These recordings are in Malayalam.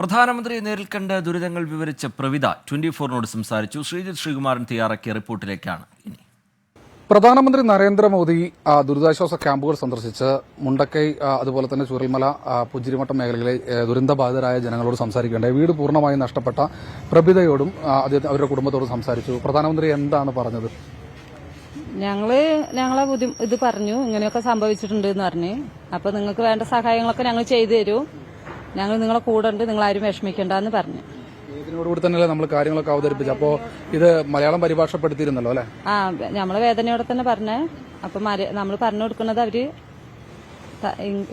പ്രധാനമന്ത്രിയെ നേരിൽ കണ്ട് ദുരിതങ്ങൾ വിവരിച്ച പ്രവിത 24നോട് സംസാരിച്ചു. ശ്രീജിത്ത് ശ്രീകുമാരൻ തയ്യാറാക്കിയ റിപ്പോർട്ടിലേക്കാണ് ഇനി. പ്രധാനമന്ത്രി നരേന്ദ്രമോദി ദുരിതാശ്വാസ ക്യാമ്പുകൾ സന്ദർശിച്ച് മുണ്ടക്കൈ അതുപോലെ തന്നെ ചുരൽമല പുഞ്ചിരിമട്ടം മേഖലകളിലെ ദുരന്തബാധിതരായ ജനങ്ങളോട് സംസാരിക്കേണ്ടത്. വീട് പൂർണ്ണമായി നഷ്ടപ്പെട്ട പ്രഭിതയോടും അവരുടെ കുടുംബത്തോടും സംസാരിച്ചു. പ്രധാനമന്ത്രി എന്താണ് പറഞ്ഞത്? ഞങ്ങളെ ഇത് പറഞ്ഞു, ഇങ്ങനെയൊക്കെ സംഭവിച്ചിട്ടുണ്ട് എന്ന് പറഞ്ഞ്. അപ്പൊ നിങ്ങൾക്ക് വേണ്ട സഹായങ്ങളൊക്കെ ഞങ്ങൾ ചെയ്തു തരും, ഞങ്ങൾ നിങ്ങളെ കൂടെ ഉണ്ട്, നിങ്ങൾ ആരും വിഷമിക്കണ്ടെന്ന് പറഞ്ഞു. ഇതിനോടുകൂടി തന്നെയല്ലേ നമ്മൾ കാര്യങ്ങളൊക്കെ അവതരിപ്പിച്ചു. അപ്പോ ഇത് മലയാളം പരിഭാഷപ്പെടുത്തിയിരുന്നല്ലോ അല്ലെ? നമ്മളെ വേദനയോടെ തന്നെ പറഞ്ഞേ. അപ്പൊ നമ്മൾ പറഞ്ഞു കൊടുക്കുന്നത് അവര്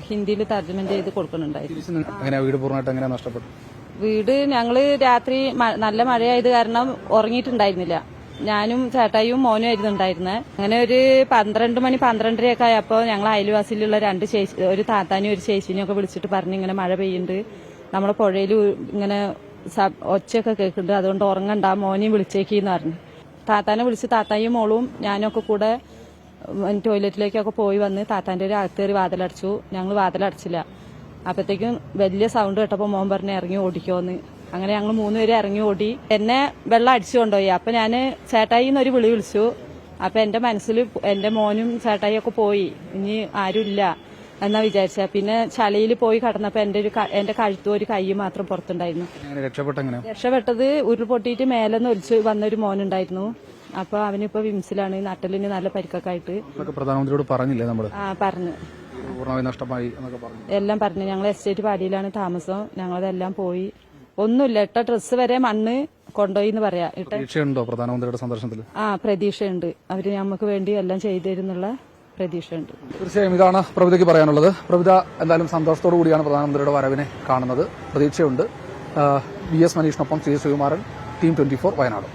ഹിന്ദിയിൽ തർജ്ജമ ചെയ്ത് കൊടുക്കുന്നുണ്ടായിരുന്നു. വീട് പൂർണ്ണമായിട്ട് എങ്ങനെയാ നഷ്ടപ്പെട്ടു? വീട് ഞങ്ങള് രാത്രി നല്ല മഴയായത് കാരണം ഉറങ്ങിയിട്ടുണ്ടായിരുന്നില്ല. ഞാനും ചേട്ടായും മോനും ആയിരുന്നു ഉണ്ടായിരുന്നത്. അങ്ങനെ ഒരു 12 മണി 12:30 ആയപ്പോ ഞങ്ങൾ അയൽവാസിയിലുള്ള ഒരു താത്താനും ഒരു ചേച്ചിനെയും ഒക്കെ വിളിച്ചിട്ട് പറഞ്ഞു, ഇങ്ങനെ മഴ പെയ്യുന്നുണ്ട്, നമ്മളെ പുഴയിൽ ഇങ്ങനെ ഒച്ചയൊക്കെ കേൾക്കുന്നുണ്ട്, അതുകൊണ്ട് ഉറങ്ങണ്ട, മോനെയും വിളിച്ചേക്കെന്ന് പറഞ്ഞു. താത്താനെ വിളിച്ച് താത്തായും മോളും ഞാനൊക്കെ കൂടെ ടോയ്ലറ്റിലേക്കൊക്കെ പോയി വന്ന് താത്താന്റെ ഒരു അകത്തേറി വാതിലടച്ചു. ഞങ്ങൾ വാതിലടച്ചില്ല. അപ്പത്തേക്കും വലിയ സൗണ്ട് കേട്ടപ്പോ മോൻ പറഞ്ഞ് ഇറങ്ങി ഓടിക്കോന്ന്. അങ്ങനെ ഞങ്ങൾ 3 പേര് ഇറങ്ങി ഓടി. എന്നെ വെള്ളം അടിച്ചു കൊണ്ടുപോയി. അപ്പൊ ഞാന് ചേട്ടായി എന്നൊരു വിളി വിളിച്ചു. അപ്പൊ എന്റെ മനസ്സിൽ എന്റെ മോനും ചേട്ടായി ഒക്കെ പോയി, ഇനി ആരുമില്ല എന്നാ വിചാരിച്ച. പിന്നെ ചളിയിൽ പോയി കടന്നപ്പോ എന്റെ കഴുത്തും ഒരു കൈ മാത്രം പുറത്തുണ്ടായിരുന്നു. രക്ഷപ്പെട്ടത് ഉരുൾപൊട്ടിയിട്ട് മേലെന്ന് ഒലിച്ച് വന്നൊരു മോനുണ്ടായിരുന്നു. അപ്പൊ അവനിപ്പോ വിംസിലാണ്, നട്ടലിന് നല്ല പരിക്കൊക്കെ ആയിട്ട്. പ്രധാനമന്ത്രിയോട് പറഞ്ഞില്ലേ നമ്മള്? പറഞ്ഞു, എല്ലാം പറഞ്ഞു. ഞങ്ങൾ എസ്റ്റേറ്റ് പാടിയിലാണ് താമസം. ഞങ്ങളതെല്ലാം പോയി. ഒന്നുമില്ല, ഇട്ട ഡ്രസ്സ് വരെ മണ്ണ് കൊണ്ടുപോയി എന്ന് പറയാ. പ്രതീക്ഷയുണ്ടോ പ്രധാനമന്ത്രിയുടെ സന്ദർശനത്തിൽ? പ്രതീക്ഷയുണ്ട്. അവര് നമുക്ക് വേണ്ടി എല്ലാം ചെയ്തു തരുന്നുള്ള പ്രതീക്ഷയുണ്ട്. തീർച്ചയായും ഇതാണ് പ്രവിതയ്ക്ക് പറയാനുള്ളത്. പ്രവിത എന്തായാലും സന്തോഷത്തോടു കൂടിയാണ് പ്രധാനമന്ത്രിയുടെ വരവിനെ കാണുന്നത്. പ്രതീക്ഷയുണ്ട്. VS മനീഷിനൊപ്പം ശ്രീ ശ്രീകുമാരൻ, ടീം 24 വയനാട്.